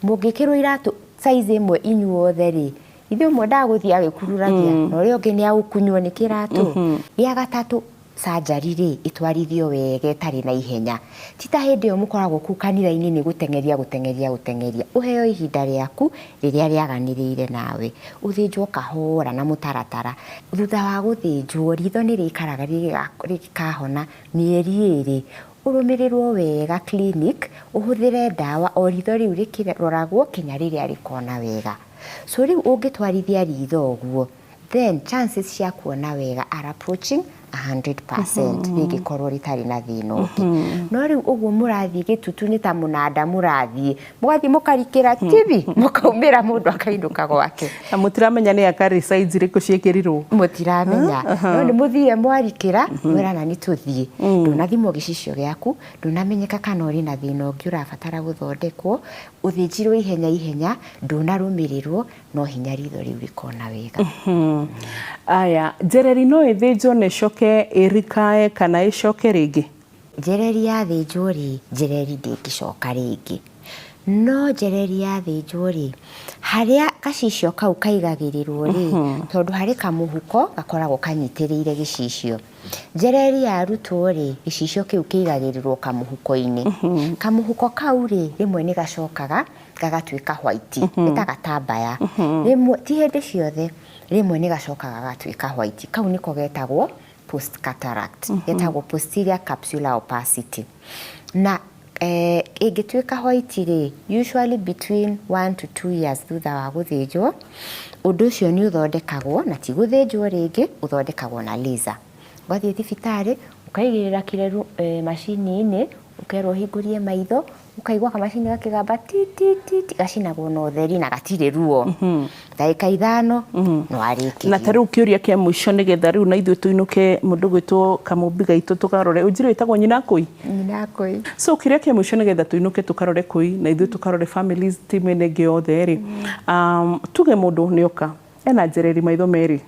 S2: mungikirwo iratu size imwe inyuothe ithuĩ mwe ndaguthia agikururagia no rio ngi ni agukunywo ni kiratu ya gatatu surgery itwarithio wege tari na ihenya tita hindi yo mukoragwo ku kanitha-ini ni gutengeria uheo ihinda riaku riria riaganirire nawe uthinjwo kahora na mutaratara thutha wa guthinjwo ritho ni rikaraga rikahona mieri 2 urumirirwo wega clinic uhuthire dawa o ritho riu rikiroragwo kinya riria rikona wega so riu ungitwarithia ritho uguo then chances cia kuona wega are approaching 100% ningikorwo ritari na thina ungi no riu uguo murathie gitutu ni ta munanda murathie mugathie mukarikira TV mukaumira mundu akainuka gwake
S1: na mutiramenya ni akari size riku ciekirirwo
S2: mutiramenya no ni muthie mwarikira mwirana ni tuthie ndunathimwo gicicio giaku ndunamenyeka kana uri na thina ungi urabatara guthondekwo uthinjirwo ihenya ndunarumirirwo no hinya ritho riu rikona wega
S1: aya Njereri no ithinjwo ne coke irikae kana icoke ringi
S2: Njereri yathinjwo Njereri ndingicoka ringi no Njereri yathinjwo haria gacicio kau kaigagirirwo tondu hari kamuhuko gakoragwo kanyitirire gicicio Njereri yarutwo gicicio kiu kigagirirwo kamuhuko-ini kamuhuko kau rimwe ni gacokaga gagatuika white itagatambaya rimwe ti hindi ciothe rimwe ni gacokaga gatuika white kau niko getagwo post cataract getagwo posterior capsular opacity na igituika white usually between 1 to 2 years thutha wa guthinjwo undu ucio ni uthondekagwo na ti guthinjwo ringi uthondekagwo na laser wathie thibitari ukaigirira kireru machine-ini ukerwo hingurie maitho ukaigwa kamacini gakigamba ti gacinagwo na utheri na gatire ruo ndagika 5 no ariki
S1: na tariu kiuria kia mwisho nigetha riu na ithuĩ tuinuke mundu gwitwo kamumbi gaitu tukarore ujiro itagwo nyina koi so kiuria kia mwisho nigetha tuinuke tukarore koi na ithuĩ tukarore families team ene giothe tuge mundu nioka ena Njereri maitho meri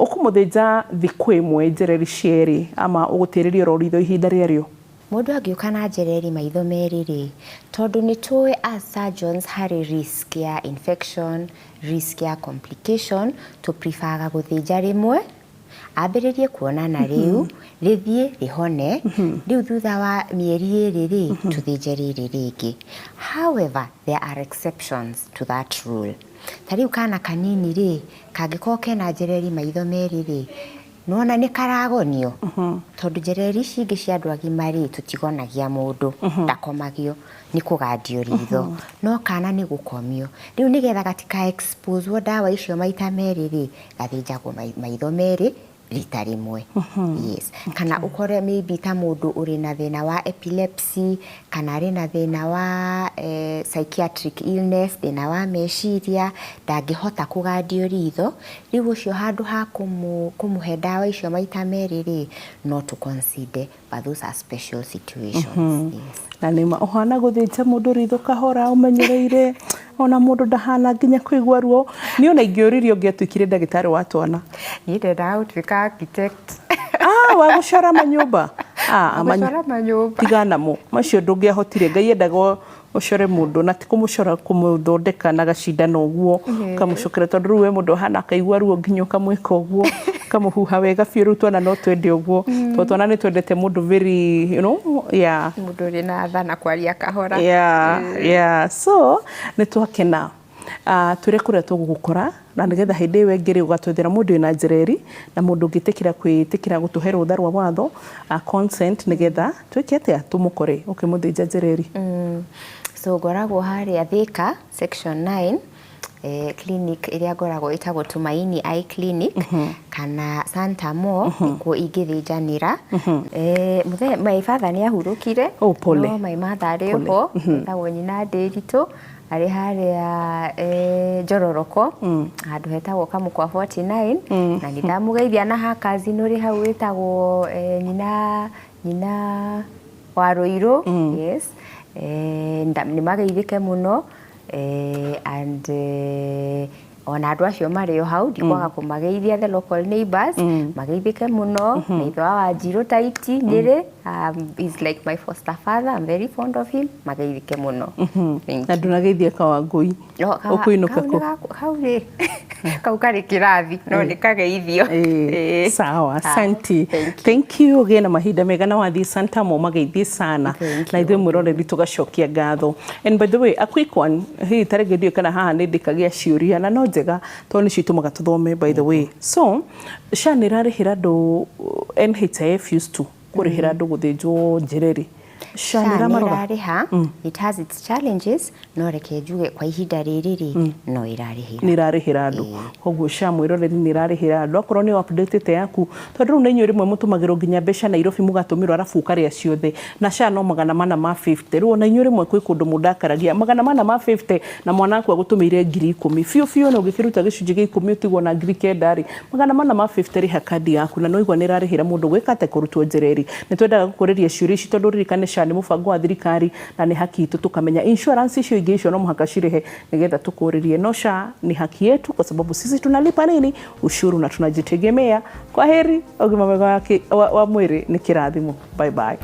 S1: ukumuthĩnja thikũ ĩmwe Njereri cierĩ ama ũgũtĩrĩria ro ritho ihinda rĩarĩo?
S2: Mũndũ angĩũka na Njereri maitho merĩ rĩ, tondũ nĩ tũĩ as surgeons harĩ risk ya infection, risk ya complication, tũprefaga gũthĩnja rĩmwe, ambĩrĩrie kuonana rĩu, rĩthiĩ rĩhone, rĩu thutha wa mĩeri ĩrĩ rĩ, tũthĩnje rĩrĩ rĩngĩ. However, there are exceptions to that rule. Ta rĩu kana kanini rĩ, kangĩkorwo kena Njereri maitho merĩ rĩ, nona nĩ karagonio, tondũ Njereri ici ingĩ cia andũ agima rĩ, tũtigonagia mũndũ, ndakomagio, nĩ kũgandio ritho, no kana nĩ gũkomio. Rĩu nĩgetha gatika expose ndawa icio maita merĩ rĩ, gathĩnjagwo maitho merĩ rita rĩmwe. Yes. Kana ũkore maybe ta mũndũ ũrĩ na thĩna wa epilepsy, kana arĩ na thĩna wa psychiatric illness, thĩna wa meciria, ndangĩhota kũgandio ritho, rĩu ũcio handũ ha kũmũhe ndawa icio maita merĩ rĩ, no to consider, but those are special situations. Yes.
S1: Na nĩma ũhana gũthĩnja mũndũ ritho kahora ũmenyereire, ona mũndũ ndahana nginya kũigua ruo. Nĩ ona ingĩũririe ũngĩatuĩkire ndagĩtarĩ wa twana? Niĩ ndendaga gũtuĩka architect. Wa gũcora manyũmba?
S2: Gũcora manyũmba.
S1: Tiga namo, macio ndũngĩahotire. Ngai endaga ũcore mũndũ na ti kũmũcora kũmũthondeka na gacindano ũguo, kamũcokera tondũ rĩu we mũndũ ahana akaigua ruo nginya ũkamwĩka ũguo, kamũhuha wega biũ. Rĩu twana no twende ũguo, tondũ twana nĩ twendete mũndũ very, you know,
S2: mũndũ ũrĩ na tha na kwaria kahora.
S1: So nĩ twakena twĩre kũrĩa tũgũgũkora, na nĩgetha hĩndĩ ĩyo ĩngĩ ũgatwethera mũndũ wĩna Njereri na mũndũ ũngĩtĩkĩra gũtũhe rũtha rwa watho consent, nĩgetha twĩke atĩa tũmũkore ũkĩmũthĩnja Njereri.
S2: So ngoragwo harĩa Thika section 9, clinic ĩrĩa ngoragwo ĩtagwo Tumaini Eye Clinic, kana Santa Mo, kuo ingĩthĩnjanĩra. My father nĩ ahurũkire, no my mother arĩ ho, etagwo nyina Nderitũ, arĩ harĩa Njororoko, handũ hetagwo Kamũkwa 49, na nĩ ndamũgeithia na hakazi nũrĩ hau wĩtagwo nyina wa Rũirũ. Yes. Nĩ mageithĩke mũno, and ona andũ acio marĩ o hau ndikwaga kũmageithia, the local neighbors mageithĩke mũno. Maitho wa Wanjirũ Taiti Nyĩrĩ, is like my foster father, I'm very fond of him, mageithĩke mũno.
S1: Na ndũnageithia Kawangũi ũkũinũka kũ?
S2: Hau rĩ, kau karĩ kĩrathi, no nĩ kageithio.
S1: Sawa, asanti. Thank you. Ũgĩe na mahinda mega na wathiĩ Santa Mo mageithie sana, na ithuĩ mwĩroreri tũgacokia ngatho. And by the way, a quick one, hihi tarĩngĩ ndiũĩ kana haha nĩ ndĩkagĩa ciũria, na no njega tondũ nĩ citũmaga tũthome by the way. So SHA nĩ ĩrarĩhĩra andũ, NHIF used to kũrĩhĩra andũ gũthĩnjwo Njereri. SHA
S2: nĩrarĩha, it has its challenges, no reke njuge kwa ihinda rĩrĩ rĩ, no ĩrarĩhĩra. Nĩrarĩhĩra
S1: andũ. Koguo SHA mwĩroreri nĩrarĩhĩra andũ. Akorwo nĩ update yaku, tondũ rĩu nĩ inyuĩ rĩmwe mũtũmagĩrwo nginya mbeca Nairobi mũgatũmĩrwo arabu ũkarĩa ciothe. Na SHA no 450. Rĩu ona inyuĩ rĩmwe kwĩ kũndũ mũndũ akaragia 450 na mwana wakwa gũtũmĩire 10,000. Biũ no ũngĩkĩruta gĩcunjĩ gĩa 10 ũtigwo na 9,000 rĩ, 450 rĩha kandi yaku, na no igua nĩrarĩhĩra mũndũ gwĩkate kũrutwo Njereri. Nĩ twendaga gũkũrĩria ciũria ici tondũ ririkane SHA nĩ mũbango wa thirikari na nĩ haki itũ tukamenya insurance icio ingĩ icio no mũhaka cirehe nĩgetha tukũrĩrie. No SHA ni haki yetu kwa sababu sisi tunalipa nini? Ushuru na tunajitegemea. Kwa heri, ũgima mwega wa mwĩrĩ nĩ kĩrathimo. Bye bye.